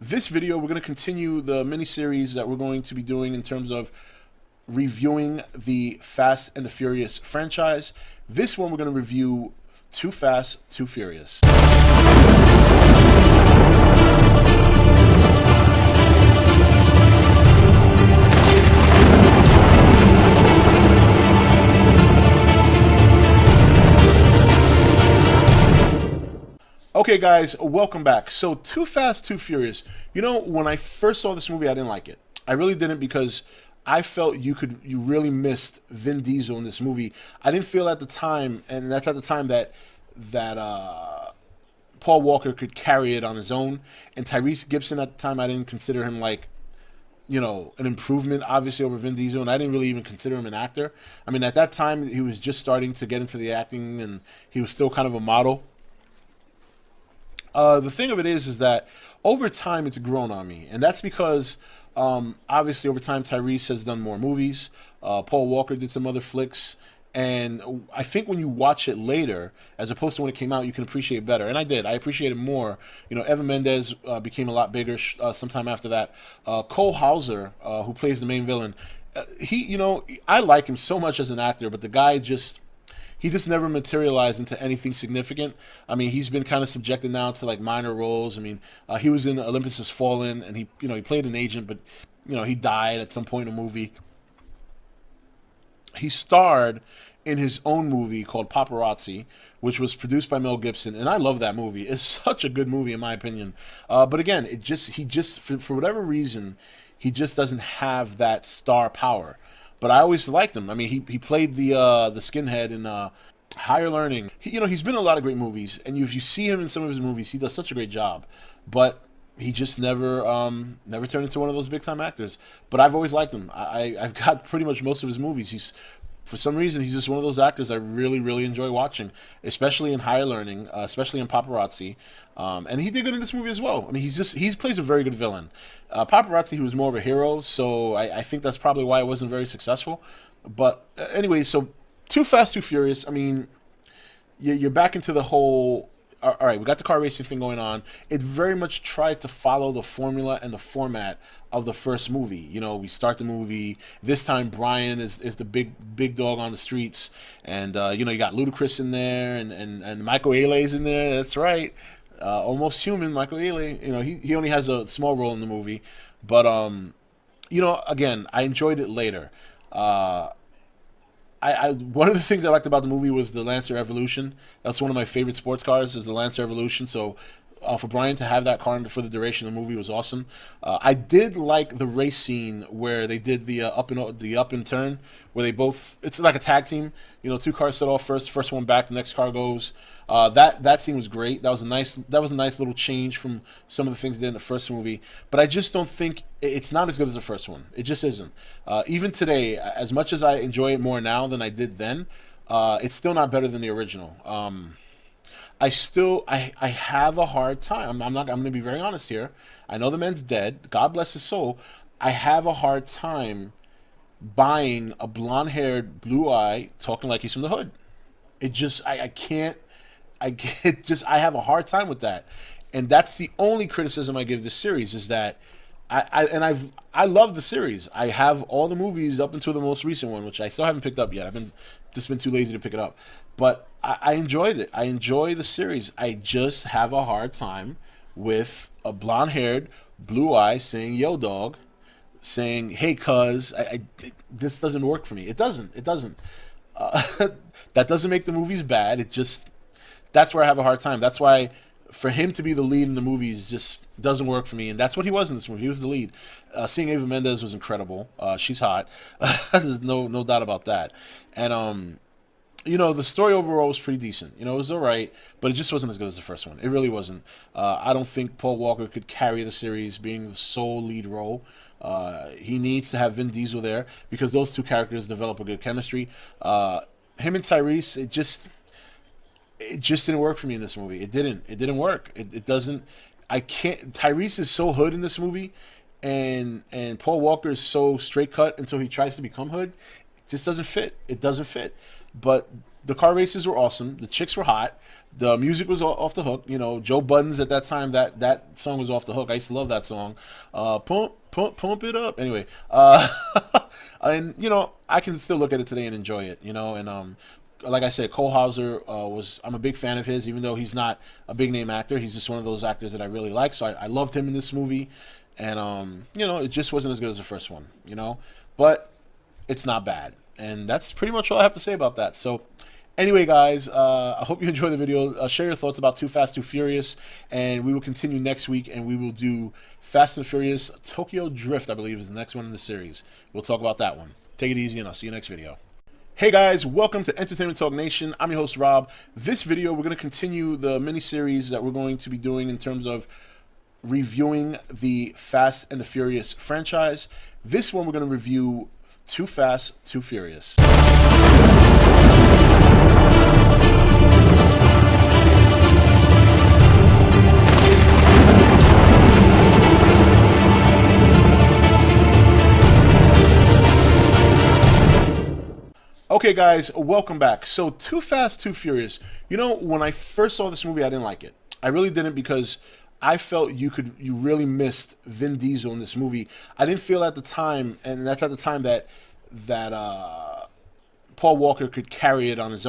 This video, we're going to continue the mini-series that we're going to be doing in terms of reviewing the Fast and the Furious franchise. This one, we're going to review Too Fast, Too Furious. Okay, guys, welcome back. So, Too Fast, Too Furious. You know, when I first saw this movie, I didn't like it. I really didn't, because I felt you really missed Vin Diesel in this movie. I didn't feel at the time, and that's at the time that Paul Walker could carry it on his own. And Tyrese Gibson at the time, I didn't consider him like, you know, an improvement, obviously, over Vin Diesel, and I didn't really even consider him an actor. I mean, at that time, he was just starting to get into the acting, and he was still kind of a model. The thing of it is that over time it's grown on me, and that's because obviously over time Tyrese has done more movies. Paul Walker did some other flicks, and I think when you watch it later, as opposed to when it came out, you can appreciate it better. And I did. I appreciated more. You know, Evan Mendez became a lot bigger sometime after that. Cole Hauser, who plays the main villain, you know, I like him so much as an actor, but the guy just. He just never materialized into anything significant. I mean, he's been kind of subjected now to like minor roles. I mean, he was in Olympus Has Fallen, and he played an agent, but he died at some point in the movie. He starred in his own movie called Paparazzi, which was produced by Mel Gibson, and I love that movie. It's such a good movie in my opinion. But again, he just for whatever reason, he just doesn't have that star power. But I always liked him. I mean, he played the skinhead in Higher Learning. He's been in a lot of great movies, and if you see him in some of his movies, he does such a great job. But he just never turned into one of those big time actors. But I've always liked him. I've got pretty much most of his movies. For some reason, he's just one of those actors I really, really enjoy watching, especially in Higher Learning, especially in Paparazzi. And he did good in this movie as well. I mean, he plays a very good villain. Paparazzi, he was more of a hero, so I think that's probably why it wasn't very successful. But anyway, so Too Fast, Too Furious, I mean, you're back into the whole... All right, we got the car racing thing going on. It very much tried to follow the formula and the format of the first movie. You know, we start the movie. This time, Brian is the big dog on the streets, and you got Ludacris in there, and Michael Ailé's in there. That's right, almost human Michael Ailé. He only has a small role in the movie, but again, I enjoyed it later. One of the things I liked about the movie was the Lancer Evolution. That's one of my favorite sports cars, is the Lancer Evolution. So for Brian to have that car for the duration of the movie was awesome. I did like the race scene where they did the up and turn, where they both, it's like a tag team. Two cars start off first one back, the next car goes. That scene was great. That was a nice little change from some of the things they did in the first movie. But I just don't think it's not as good as the first one. It just isn't. Even today, as much as I enjoy it more now than I did then, it's still not better than the original. I have a hard time. I'm going to be very honest here. I know the man's dead. God bless his soul. I have a hard time buying a blonde-haired, blue-eye talking like he's from the hood. It just, I can't. I have a hard time with that, and that's the only criticism I give this series, is that I love the series. I have all the movies up until the most recent one, which I still haven't picked up yet. I've just been too lazy to pick it up, but I enjoyed it. I enjoy the series. I just have a hard time with a blonde-haired, blue-eye saying "Yo, dog," saying "Hey, cuz." This doesn't work for me. It doesn't. That doesn't make the movies bad. That's where I have a hard time. That's why for him to be the lead in the movies just doesn't work for me, and that's what he was in this movie. He was the lead. Seeing Eva Mendes was incredible. She's hot. There's no doubt about that. And the story overall was pretty decent. It was all right, but it just wasn't as good as the first one. It really wasn't. I don't think Paul Walker could carry the series being the sole lead role. He needs to have Vin Diesel there, because those two characters develop a good chemistry. Him and Tyrese, it just didn't work for me in this movie. It didn't work. It doesn't. I can't. Tyrese is so hood in this movie, and Paul Walker is so straight cut until he tries to become hood. It just doesn't fit. It doesn't fit. But The car races were awesome. The chicks were hot. The music was off the hook. You know, Joe Budden's at that time. That song was off the hook. I used to love that song. Pump it up. Anyway, and you know, I can still look at it today and enjoy it. You know, and like I said, Cole Hauser I'm a big fan of his, even though he's not a big name actor. He's just one of those actors that I really like. So I loved him in this movie, and you know, it just wasn't as good as the first one. You know, but it's not bad, and that's pretty much all I have to say about that. So. Anyway, guys, I hope you enjoyed the video. Share your thoughts about Too Fast, Too Furious, and we will continue next week, and we will do Fast and Furious Tokyo Drift, I believe, is the next one in the series. We'll talk about that one. Take it easy, and I'll see you next video. Hey guys, welcome to Entertainment Talk Nation. I'm your host, Rob. This video, we're going to continue the mini-series that we're going to be doing in terms of reviewing the Fast and the Furious franchise. This one, we're going to review Too Fast, Too Furious. Okay, guys, welcome back. So, Too Fast, Too Furious. You know, when I first saw this movie, I didn't like it. I really didn't, because I felt you really missed Vin Diesel in this movie. I didn't feel at the time, and that's at the time that Paul Walker could carry it on his own.